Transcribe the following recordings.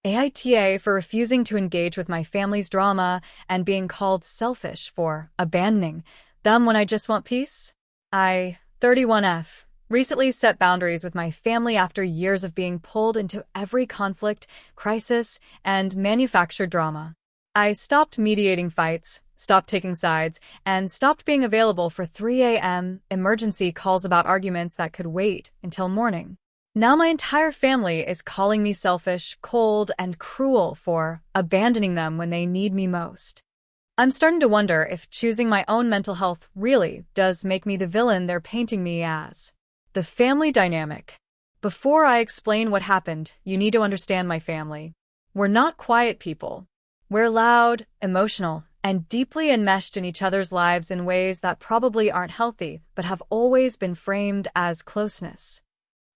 AITA for refusing to engage with my family's drama and being called selfish for abandoning them when I just want peace. I, 31F, recently set boundaries with my family after years of being pulled into every conflict, crisis, and manufactured drama. I stopped mediating fights, stopped taking sides, and stopped being available for 3 a.m. emergency calls about arguments that could wait until morning. Now my entire family is calling me selfish, cold, and cruel for abandoning them when they need me most. I'm starting to wonder if choosing my own mental health really does make me the villain they're painting me as. The family dynamic. Before I explain what happened, you need to understand my family. We're not quiet people. We're loud, emotional, and deeply enmeshed in each other's lives in ways that probably aren't healthy, but have always been framed as closeness.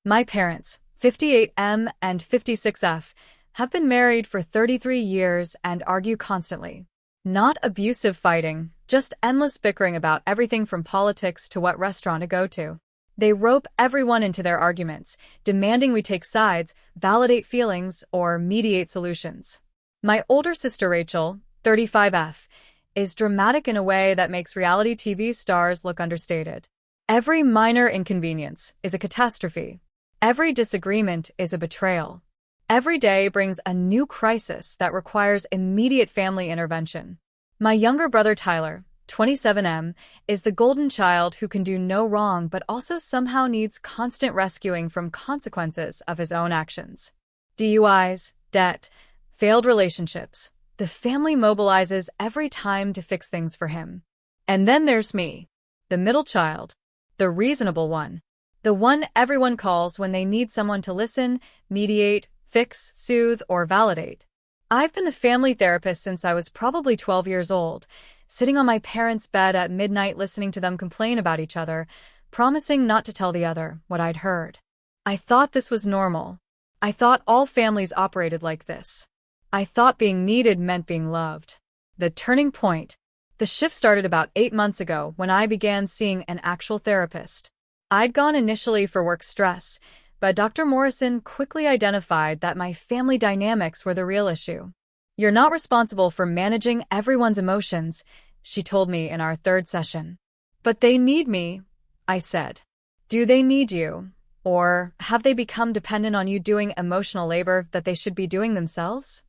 My parents, 58M and 56F, have been married for 33 years and argue constantly. Not abusive fighting, just endless bickering about everything from politics to what restaurant to go to. They rope everyone into their arguments, demanding we take sides, validate feelings, or mediate solutions. My older sister Rachel, 35F, is dramatic in a way that makes reality TV stars look understated. Every minor inconvenience is a catastrophe. Every disagreement is a betrayal. Every day brings a new crisis that requires immediate family intervention. My younger brother Tyler, 27M, is the golden child who can do no wrong but also somehow needs constant rescuing from consequences of his own actions. DUIs, debt, failed relationships. The family mobilizes every time to fix things for him. And then there's me, the middle child, the reasonable one. The one everyone calls when they need someone to listen, mediate, fix, soothe, or validate. I've been the family therapist since I was probably 12 years old, sitting on my parents' bed at midnight listening to them complain about each other, promising not to tell the other what I'd heard. I thought this was normal. I thought all families operated like this. I thought being needed meant being loved. The turning point. The shift started about 8 months ago when I began seeing an actual therapist. I'd gone initially for work stress, but Dr. Morrison quickly identified that my family dynamics were the real issue. You're not responsible for managing everyone's emotions, she told me in our third session. But they need me, I said. Do they need you? Or have they become dependent on you doing emotional labor that they should be doing themselves?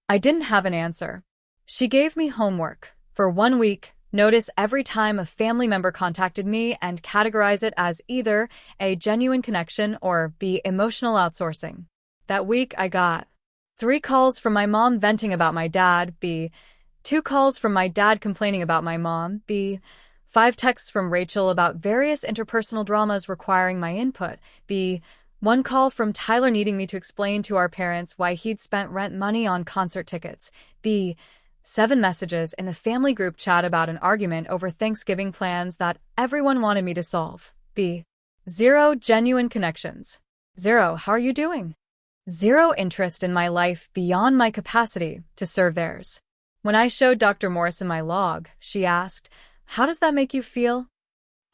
I didn't have an answer. She gave me homework. For 1 week, notice every time a family member contacted me and categorize it as either a genuine connection or B, emotional outsourcing. That week I got 3 calls from my mom venting about my dad, B, 2 calls from my dad complaining about my mom, B, 5 texts from Rachel about various interpersonal dramas requiring my input, B, 1 call from Tyler needing me to explain to our parents why he'd spent rent money on concert tickets, B, 7 messages in the family group chat about an argument over Thanksgiving plans that everyone wanted me to solve. B. 0 genuine connections. 0 how are you doing? 0 interest in my life beyond my capacity to serve theirs. When I showed Dr. Morrison my log, she asked, "How does that make you feel?"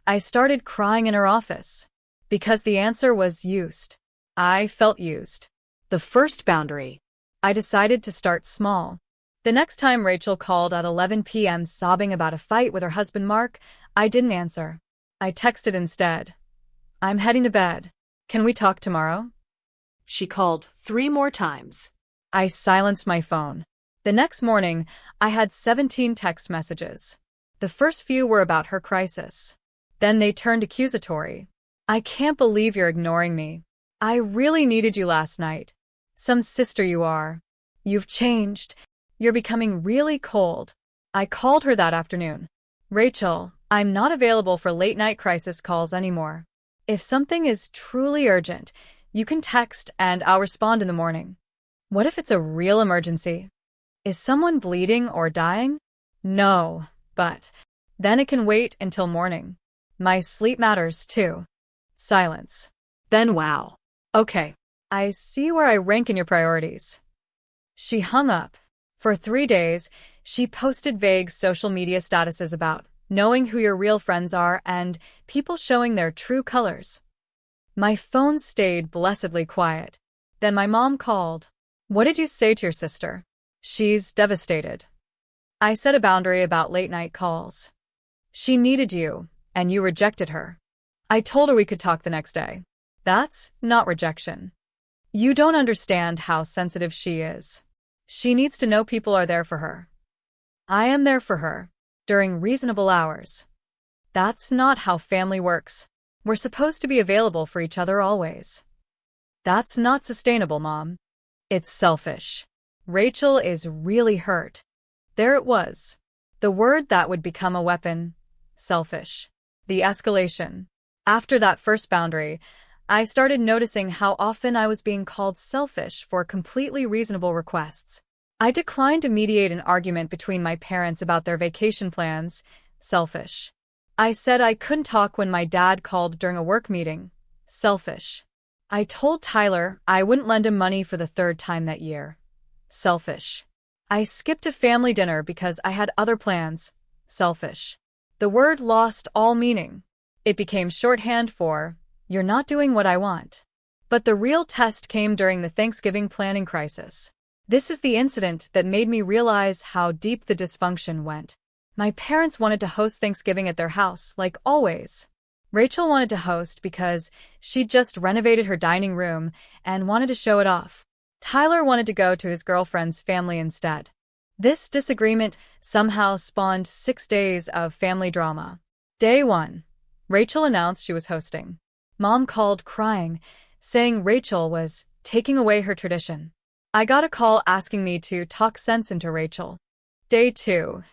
I started crying in her office. Because the answer was used. I felt used. The first boundary. I decided to start small. The next time Rachel called at 11 p.m. sobbing about a fight with her husband Mark, I didn't answer. I texted instead. "I'm heading to bed. Can we talk tomorrow?" She called 3 more times. I silenced my phone. The next morning, I had 17 text messages. The first few were about her crisis. Then they turned accusatory. "I can't believe you're ignoring me. I really needed you last night. Some sister you are. You've changed. You're becoming really cold." I called her that afternoon. "Rachel, I'm not available for late-night crisis calls anymore. If something is truly urgent, you can text and I'll respond in the morning." What if it's a real emergency? Is someone bleeding or dying? No, but then it can wait until morning. My sleep matters too. Silence. Then wow. Okay, I see where I rank in your priorities. She hung up. For 3 days, she posted vague social media statuses about knowing who your real friends are and people showing their true colors. My phone stayed blessedly quiet. Then my mom called. What did you say to your sister? She's devastated. I set a boundary about late-night calls. She needed you, and you rejected her. I told her we could talk the next day. That's not rejection. You don't understand how sensitive she is. She needs to know people are there for her. I am there for her, during reasonable hours. That's not how family works. We're supposed to be available for each other always. That's not sustainable, Mom. It's selfish. Rachel is really hurt. There it was. The word that would become a weapon. Selfish. The escalation. After that first boundary, I started noticing how often I was being called selfish for completely reasonable requests. I declined to mediate an argument between my parents about their vacation plans. Selfish. I said I couldn't talk when my dad called during a work meeting. Selfish. I told Tyler I wouldn't lend him money for the third time that year. Selfish. I skipped a family dinner because I had other plans. Selfish. The word lost all meaning. It became shorthand for, "You're not doing what I want." But the real test came during the Thanksgiving planning crisis. This is the incident that made me realize how deep the dysfunction went. My parents wanted to host Thanksgiving at their house, like always. Rachel wanted to host because she'd just renovated her dining room and wanted to show it off. Tyler wanted to go to his girlfriend's family instead. This disagreement somehow spawned 6 days of family drama. Day 1. Rachel announced she was hosting. Mom called crying, saying Rachel was taking away her tradition. I got a call asking me to talk sense into Rachel. Day 2.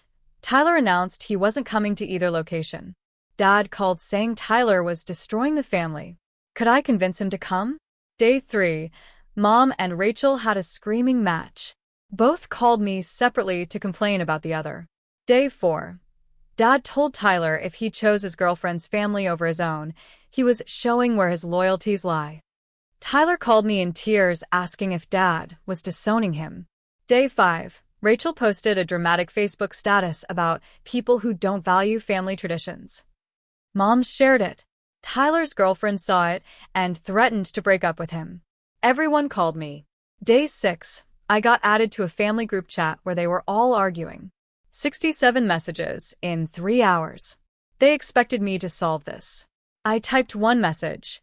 Tyler announced he wasn't coming to either location. Dad called saying Tyler was destroying the family. Could I convince him to come? Day 3. Mom and Rachel had a screaming match. Both called me separately to complain about the other. Day 4. Dad told Tyler if he chose his girlfriend's family over his own, he was showing where his loyalties lie. Tyler called me in tears asking if Dad was disowning him. Day 5. Rachel posted a dramatic Facebook status about people who don't value family traditions. Mom shared it. Tyler's girlfriend saw it and threatened to break up with him. Everyone called me. Day 6. I got added to a family group chat where they were all arguing. 67 messages in 3 hours. They expected me to solve this. I typed one message.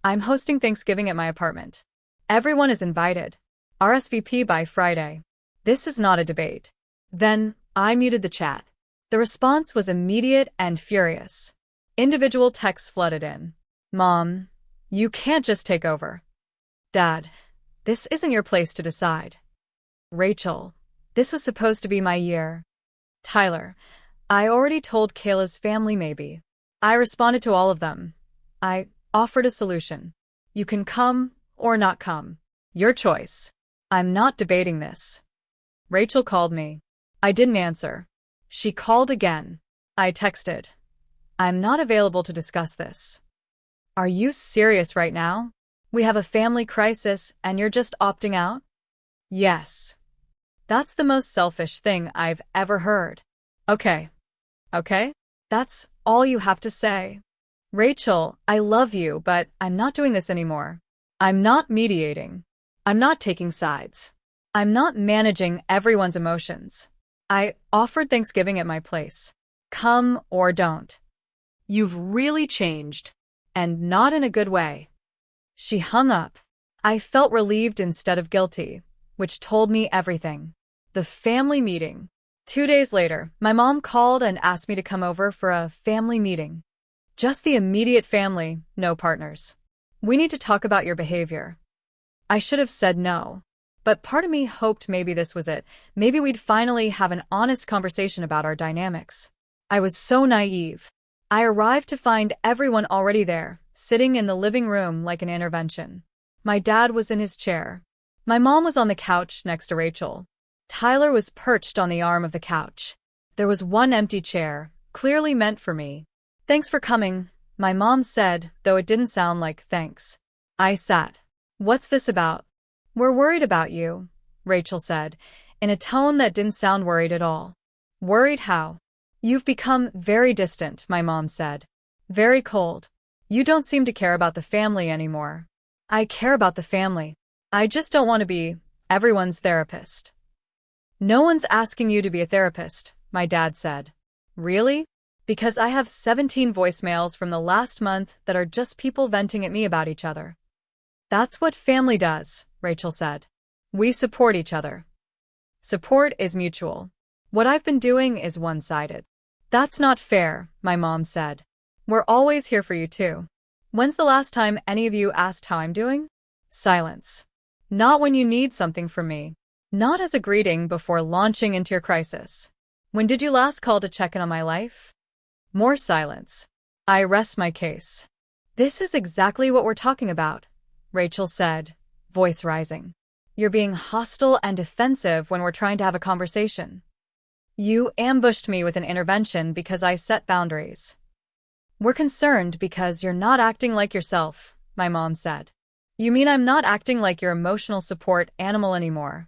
I'm hosting Thanksgiving at my apartment. Everyone is invited. RSVP by Friday. This is not a debate. Then, I muted the chat. The response was immediate and furious. Individual texts flooded in. Mom, you can't just take over. Dad, this isn't your place to decide. Rachel, this was supposed to be my year. Tyler, I already told Kayla's family maybe. I responded to all of them. I offered a solution. You can come or not come. Your choice. I'm not debating this. Rachel called me. I didn't answer. She called again. I texted. I'm not available to discuss this. Are you serious right now? We have a family crisis and you're just opting out? Yes. That's the most selfish thing I've ever heard. Okay. Okay? That's all you have to say. Rachel, I love you, but I'm not doing this anymore. I'm not mediating. I'm not taking sides. I'm not managing everyone's emotions. I offered Thanksgiving at my place. Come or don't. You've really changed. And not in a good way. She hung up. I felt relieved instead of guilty, which told me everything. The family meeting. 2 days later, my mom called and asked me to come over for a family meeting. Just the immediate family, no partners. We need to talk about your behavior. I should have said no. But part of me hoped maybe this was it. Maybe we'd finally have an honest conversation about our dynamics. I was so naive. I arrived to find everyone already there, sitting in the living room like an intervention. My dad was in his chair. My mom was on the couch next to Rachel. Tyler was perched on the arm of the couch. There was one empty chair, clearly meant for me. Thanks for coming, my mom said, though it didn't sound like thanks. I sat. What's this about? We're worried about you, Rachel said, in a tone that didn't sound worried at all. Worried how? You've become very distant, my mom said. Very cold. You don't seem to care about the family anymore. I care about the family. I just don't want to be everyone's therapist. No one's asking you to be a therapist, my dad said. Really? Because I have 17 voicemails from the last month that are just people venting at me about each other. That's what family does, Rachel said. We support each other. Support is mutual. What I've been doing is one-sided. That's not fair, my mom said. We're always here for you too. When's the last time any of you asked how I'm doing? Silence. Not when you need something from me. Not as a greeting before launching into your crisis. When did you last call to check in on my life? More silence. I rest my case. This is exactly what we're talking about, Rachel said, voice rising. You're being hostile and defensive when we're trying to have a conversation. You ambushed me with an intervention because I set boundaries. We're concerned because you're not acting like yourself, my mom said. You mean I'm not acting like your emotional support animal anymore?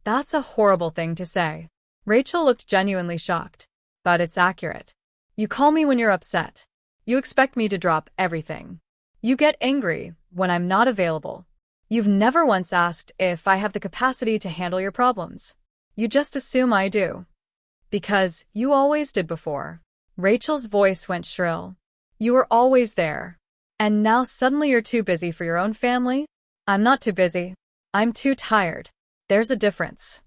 That's a horrible thing to say. Rachel looked genuinely shocked. But it's accurate. You call me when you're upset. You expect me to drop everything. You get angry when I'm not available. You've never once asked if I have the capacity to handle your problems. You just assume I do. Because you always did before. Rachel's voice went shrill. You were always there. And now suddenly you're too busy for your own family? I'm not too busy. I'm too tired. There's a difference.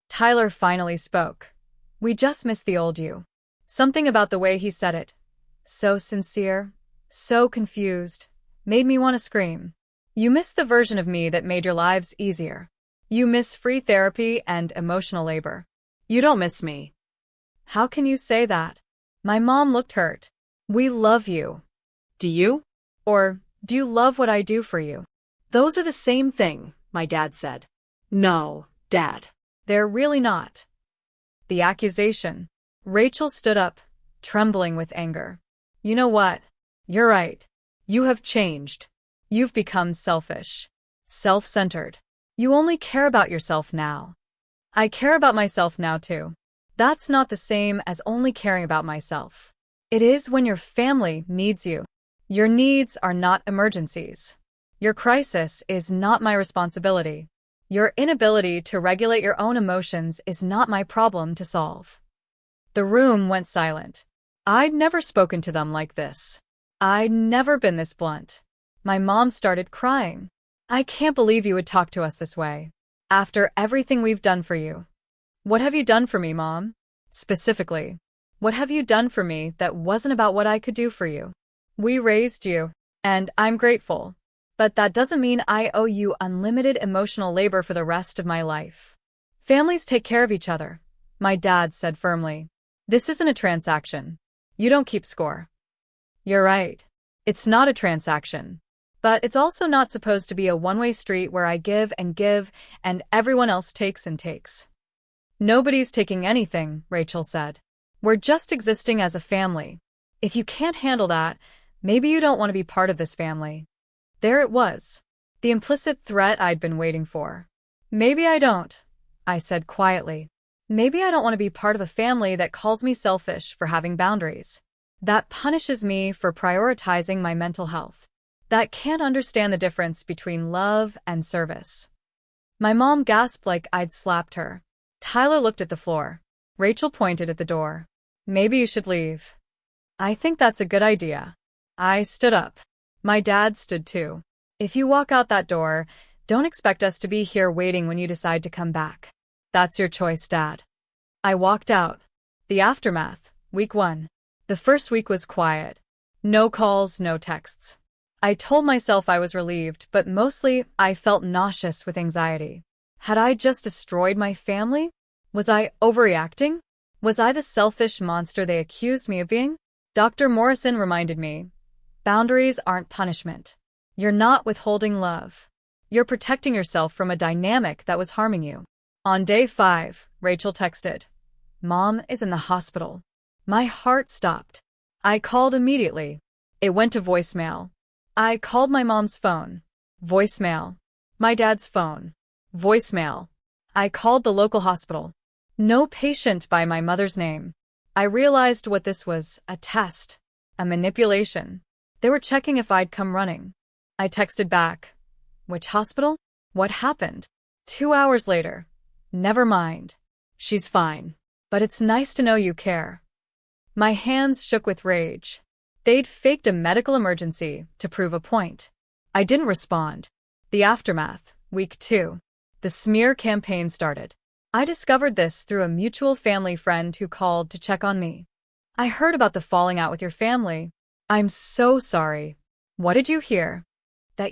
Tyler finally spoke. We just miss the old you. Something about the way he said it. So sincere, so confused, made me want to scream. You miss the version of me that made your lives easier. You miss free therapy and emotional labor. You don't miss me. How can you say that? My mom looked hurt. We love you. Do you? Or, do you love what I do for you? Those are the same thing, my dad said. No, Dad. They're really not. The accusation. Rachel stood up, trembling with anger. You know what? You're right. You have changed. You've become selfish. Self-centered. You only care about yourself now. I care about myself now too. That's not the same as only caring about myself. It is when your family needs you. Your needs are not emergencies. Your crisis is not my responsibility. Your inability to regulate your own emotions is not my problem to solve. The room went silent. I'd never spoken to them like this. I'd never been this blunt. My mom started crying. I can't believe you would talk to us this way. After everything we've done for you. What have you done for me, Mom? Specifically, what have you done for me that wasn't about what I could do for you? We raised you, and I'm grateful. But that doesn't mean I owe you unlimited emotional labor for the rest of my life. Families take care of each other, my dad said firmly. This isn't a transaction. You don't keep score. You're right. It's not a transaction. But it's also not supposed to be a one-way street where I give and everyone else takes and takes. Nobody's taking anything, Rachel said. We're just existing as a family. If you can't handle that, maybe you don't want to be part of this family. There it was. The implicit threat I'd been waiting for. Maybe I don't, I said quietly. Maybe I don't want to be part of a family that calls me selfish for having boundaries. That punishes me for prioritizing my mental health. That can't understand the difference between love and service. My mom gasped like I'd slapped her. Tyler looked at the floor. Rachel pointed at the door. Maybe you should leave. I think that's a good idea. I stood up. My dad stood too. If you walk out that door, don't expect us to be here waiting when you decide to come back. That's your choice, Dad. I walked out. The aftermath, week 1. The first week was quiet. No calls, no texts. I told myself I was relieved, but mostly I felt nauseous with anxiety. Had I just destroyed my family? Was I overreacting? Was I the selfish monster they accused me of being? Dr. Morrison reminded me, boundaries aren't punishment. You're not withholding love. You're protecting yourself from a dynamic that was harming you. On day 5, Rachel texted, Mom is in the hospital. My heart stopped. I called immediately. It went to voicemail. I called my mom's phone. Voicemail. My dad's phone. Voicemail. I called the local hospital. No patient by my mother's name. I realized what this was, a test, a manipulation. They were checking if I'd come running. I texted back. Which hospital? What happened? 2 hours later. Never mind. She's fine. But it's nice to know you care. My hands shook with rage. They'd faked a medical emergency to prove a point. I didn't respond. The aftermath, week 2. The smear campaign started. I discovered this through a mutual family friend who called to check on me. I heard about the falling out with your family. I'm so sorry. What did you hear? That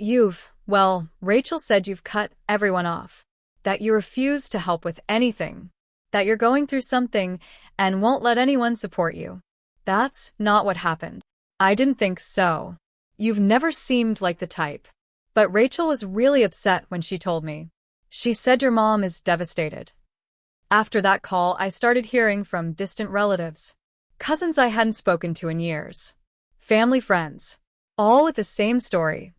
Rachel said you've cut everyone off. That you refuse to help with anything. That you're going through something and won't let anyone support you. That's not what happened. I didn't think so. You've never seemed like the type. But Rachel was really upset when she told me. She said your mom is devastated. After that call, I started hearing from distant relatives. Cousins I hadn't spoken to in years. Family friends. All with the same story.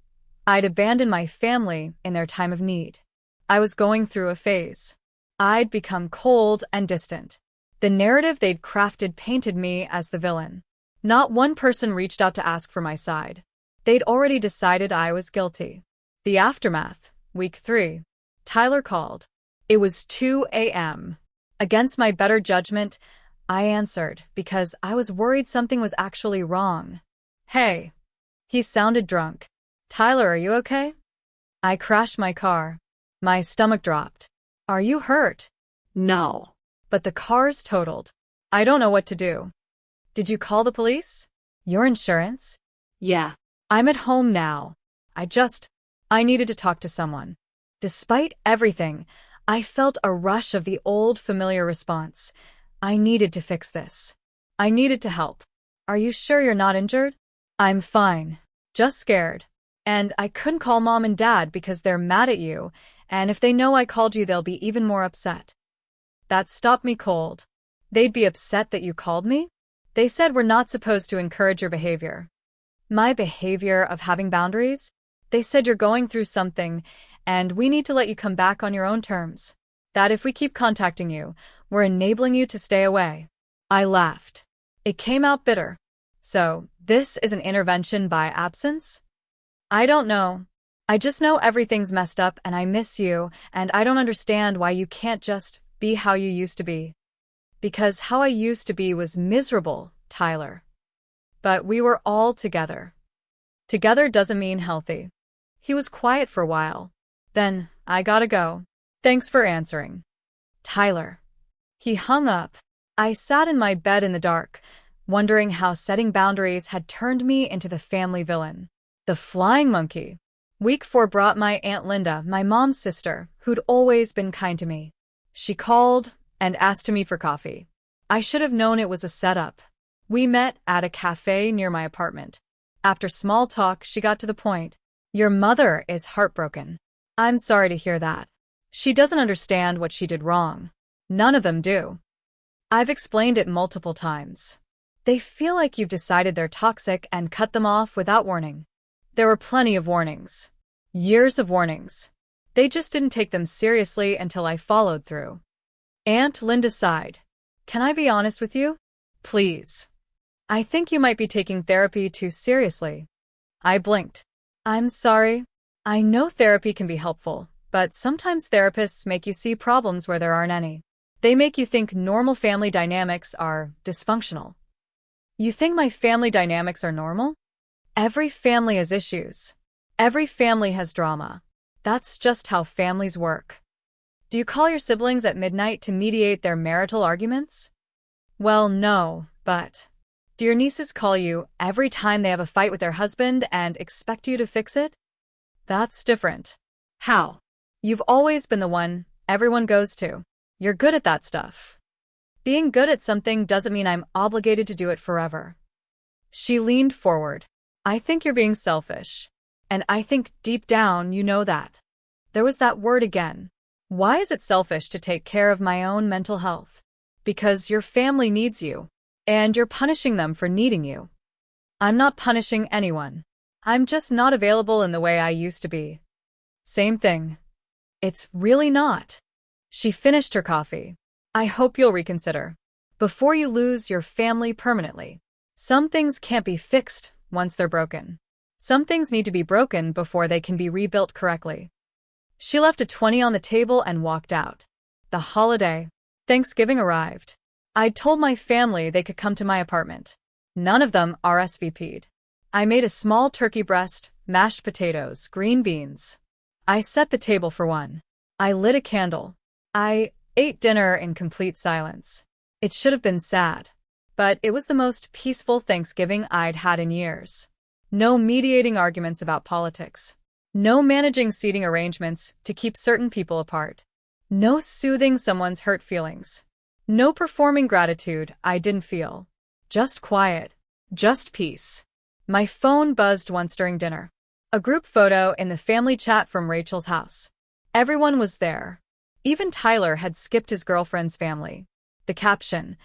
I'd abandoned my family in their time of need. I was going through a phase. I'd become cold and distant. The narrative they'd crafted painted me as the villain. Not one person reached out to ask for my side. They'd already decided I was guilty. The aftermath, week 3. Tyler called. It was 2 a.m. Against my better judgment, I answered because I was worried something was actually wrong. Hey. He sounded drunk. Tyler, are you okay? I crashed my car. My stomach dropped. Are you hurt? No. But the car's totaled. I don't know what to do. Did you call the police? Your insurance? Yeah. I'm at home now. I needed to talk to someone. Despite everything, I felt a rush of the old familiar response. I needed to fix this. I needed to help. Are you sure you're not injured? I'm fine. Just scared. And I couldn't call mom and dad because they're mad at you, and if they know I called you, they'll be even more upset. That stopped me cold. They'd be upset that you called me? They said we're not supposed to encourage your behavior. My behavior of having boundaries? They said you're going through something, and we need to let you come back on your own terms. That if we keep contacting you, we're enabling you to stay away. I laughed. It came out bitter. So, this is an intervention by absence? I don't know. I just know everything's messed up and I miss you, and I don't understand why you can't just be how you used to be. Because how I used to be was miserable, Tyler. But we were all together. Together doesn't mean healthy. He was quiet for a while. Then, I gotta go. Thanks for answering. Tyler. He hung up. I sat in my bed in the dark, wondering how setting boundaries had turned me into the family villain. The flying monkey. Week 4 brought my Aunt Linda, my mom's sister, who'd always been kind to me. She called and asked to meet for coffee. I should have known it was a setup. We met at a cafe near my apartment. After small talk, she got to the point. Your mother is heartbroken. I'm sorry to hear that. She doesn't understand what she did wrong. None of them do. I've explained it multiple times. They feel like you've decided they're toxic and cut them off without warning. There were plenty of warnings. Years of warnings. They just didn't take them seriously until I followed through. Aunt Linda sighed. Can I be honest with you? Please. I think you might be taking therapy too seriously. I blinked. I'm sorry. I know therapy can be helpful, but sometimes therapists make you see problems where there aren't any. They make you think normal family dynamics are dysfunctional. You think my family dynamics are normal? Every family has issues. Every family has drama. That's just how families work. Do you call your siblings at midnight to mediate their marital arguments? Well, no, but do your nieces call you every time they have a fight with their husband and expect you to fix it? That's different. How? You've always been the one everyone goes to. You're good at that stuff. Being good at something doesn't mean I'm obligated to do it forever. She leaned forward. I think you're being selfish. And I think deep down you know that. There was that word again. Why is it selfish to take care of my own mental health? Because your family needs you. And you're punishing them for needing you. I'm not punishing anyone. I'm just not available in the way I used to be. Same thing. It's really not. She finished her coffee. I hope you'll reconsider. Before you lose your family permanently. Some things can't be fixed once they're broken. Some things need to be broken before they can be rebuilt correctly. She left a 20 on the table and walked out. The holiday, Thanksgiving, arrived. I'd told my family they could come to my apartment. None of them RSVP'd. I made a small turkey breast, mashed potatoes, green beans. I set the table for one. I lit a candle. I ate dinner in complete silence. It should have been sad, but it was the most peaceful Thanksgiving I'd had in years. No mediating arguments about politics. No managing seating arrangements to keep certain people apart. No soothing someone's hurt feelings. No performing gratitude I didn't feel. Just quiet. Just peace. My phone buzzed once during dinner. A group photo in the family chat from Rachel's house. Everyone was there. Even Tyler had skipped his girlfriend's family. The caption,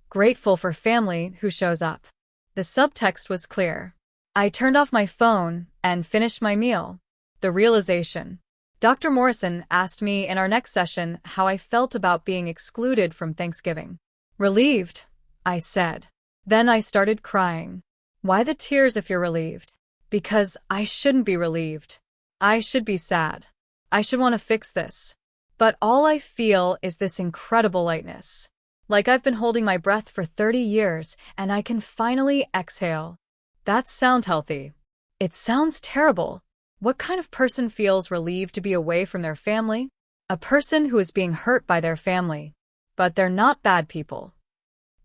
"Grateful for family who shows up." The subtext was clear. I turned off my phone and finished my meal. The realization. Dr. Morrison asked me in our next session how I felt about being excluded from Thanksgiving. Relieved, I said. Then I started crying. Why the tears if you're relieved? Because I shouldn't be relieved. I should be sad. I should want to fix this. But all I feel is this incredible lightness. Like I've been holding my breath for 30 years and I can finally exhale. That sounds healthy. It sounds terrible. What kind of person feels relieved to be away from their family? A person who is being hurt by their family. But they're not bad people.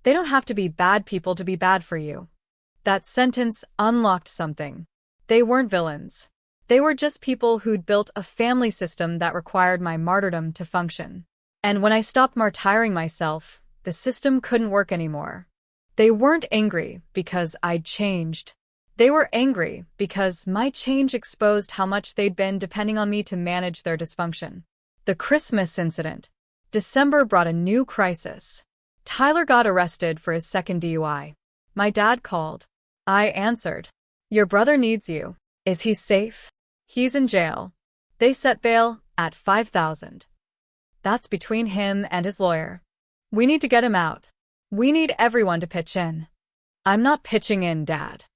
They don't have to be bad people to be bad for you. That sentence unlocked something. They weren't villains. They were just people who'd built a family system that required my martyrdom to function. And when I stopped martyring myself, the system couldn't work anymore. They weren't angry because I'd changed. They were angry because my change exposed how much they'd been depending on me to manage their dysfunction. The Christmas incident. December brought a new crisis. Tyler got arrested for his second DUI. My dad called. I answered. Your brother needs you. Is he safe? He's in jail. They set bail at $5,000. That's between him and his lawyer. We need to get him out. We need everyone to pitch in. I'm not pitching in, Dad.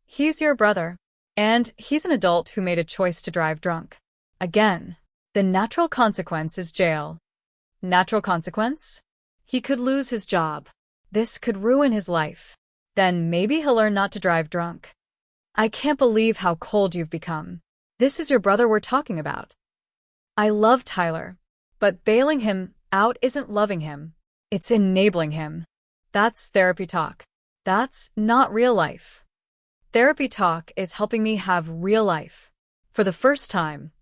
He's your brother, and he's an adult who made a choice to drive drunk. Again, the natural consequence is jail. Natural consequence? He could lose his job. This could ruin his life. Then maybe he'll learn not to drive drunk. I can't believe how cold you've become. This is your brother we're talking about. I love Tyler, but bailing him out isn't loving him. It's enabling him. That's therapy talk. That's not real life. Therapy talk is helping me have real life. For the first time.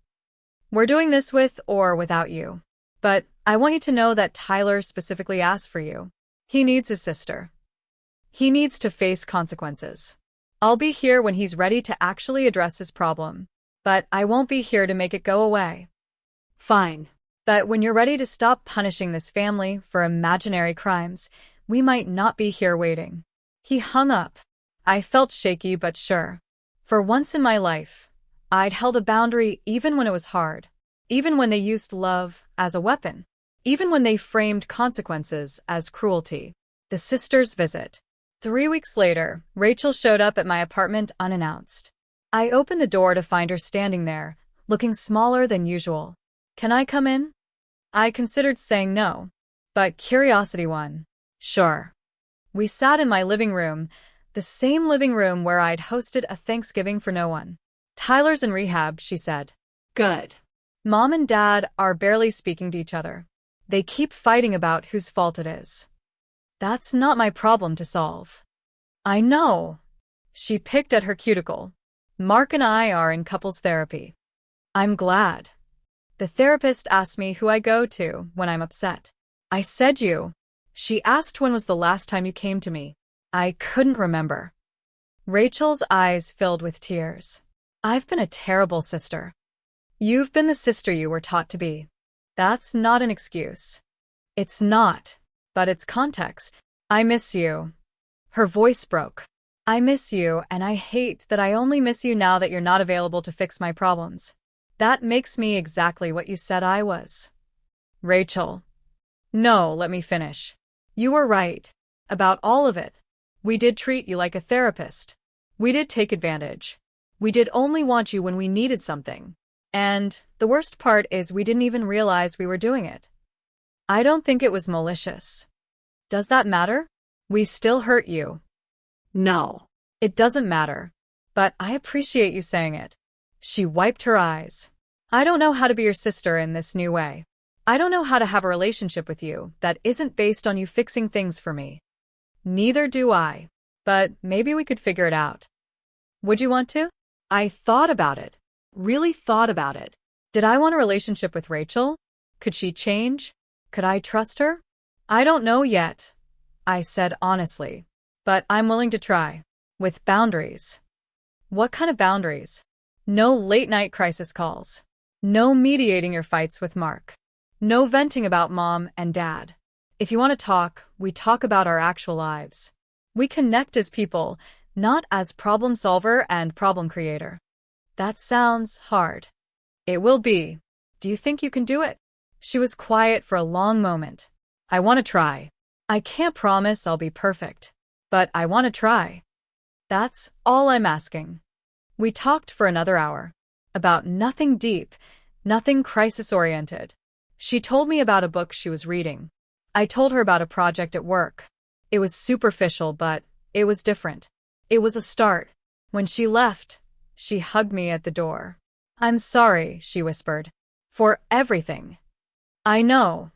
We're doing this with or without you. But I want you to know that Tyler specifically asked for you. He needs his sister. He needs to face consequences. I'll be here when he's ready to actually address his problem. But I won't be here to make it go away. Fine. But when you're ready to stop punishing this family for imaginary crimes, we might not be here waiting. He hung up. I felt shaky but sure. For once in my life, I'd held a boundary even when it was hard. Even when they used love as a weapon. Even when they framed consequences as cruelty. The sisters' visit. 3 weeks later, Rachel showed up at my apartment unannounced. I opened the door to find her standing there, looking smaller than usual. Can I come in? I considered saying no, but curiosity won. Sure. We sat in my living room, the same living room where I'd hosted a Thanksgiving for no one. Tyler's in rehab, she said. Good. Mom and Dad are barely speaking to each other. They keep fighting about whose fault it is. That's not my problem to solve. I know. She picked at her cuticle. Mark and I are in couples therapy. I'm glad. The therapist asked me who I go to when I'm upset. I said you. She asked when was the last time you came to me. I couldn't remember. Rachel's eyes filled with tears. I've been a terrible sister. You've been the sister you were taught to be. That's not an excuse. It's not, but it's context. I miss you. Her voice broke. I miss you, and I hate that I only miss you now that you're not available to fix my problems. That makes me exactly what you said I was. Rachel. No, let me finish. You were right. About all of it. We did treat you like a therapist. We did take advantage. We did only want you when we needed something. And the worst part is we didn't even realize we were doing it. I don't think it was malicious. Does that matter? We still hurt you. No. It doesn't matter. But I appreciate you saying it. She wiped her eyes. I don't know how to be your sister in this new way. I don't know how to have a relationship with you that isn't based on you fixing things for me. Neither do I. But maybe we could figure it out. Would you want to? I thought about it. Really thought about it. Did I want a relationship with Rachel? Could she change? Could I trust her? I don't know yet, I said honestly. But I'm willing to try. With boundaries. What kind of boundaries? No late-night crisis calls. No mediating your fights with Mark. No venting about mom and dad. If you want to talk, we talk about our actual lives. We connect as people, not as problem solver and problem creator. That sounds hard. It will be. Do you think you can do it? She was quiet for a long moment. I want to try. I can't promise I'll be perfect. But I want to try. That's all I'm asking. We talked for another hour. About nothing deep, nothing crisis-oriented. She told me about a book she was reading. I told her about a project at work. It was superficial, but it was different. It was a start. When she left, she hugged me at the door. I'm sorry, she whispered. For everything. I know,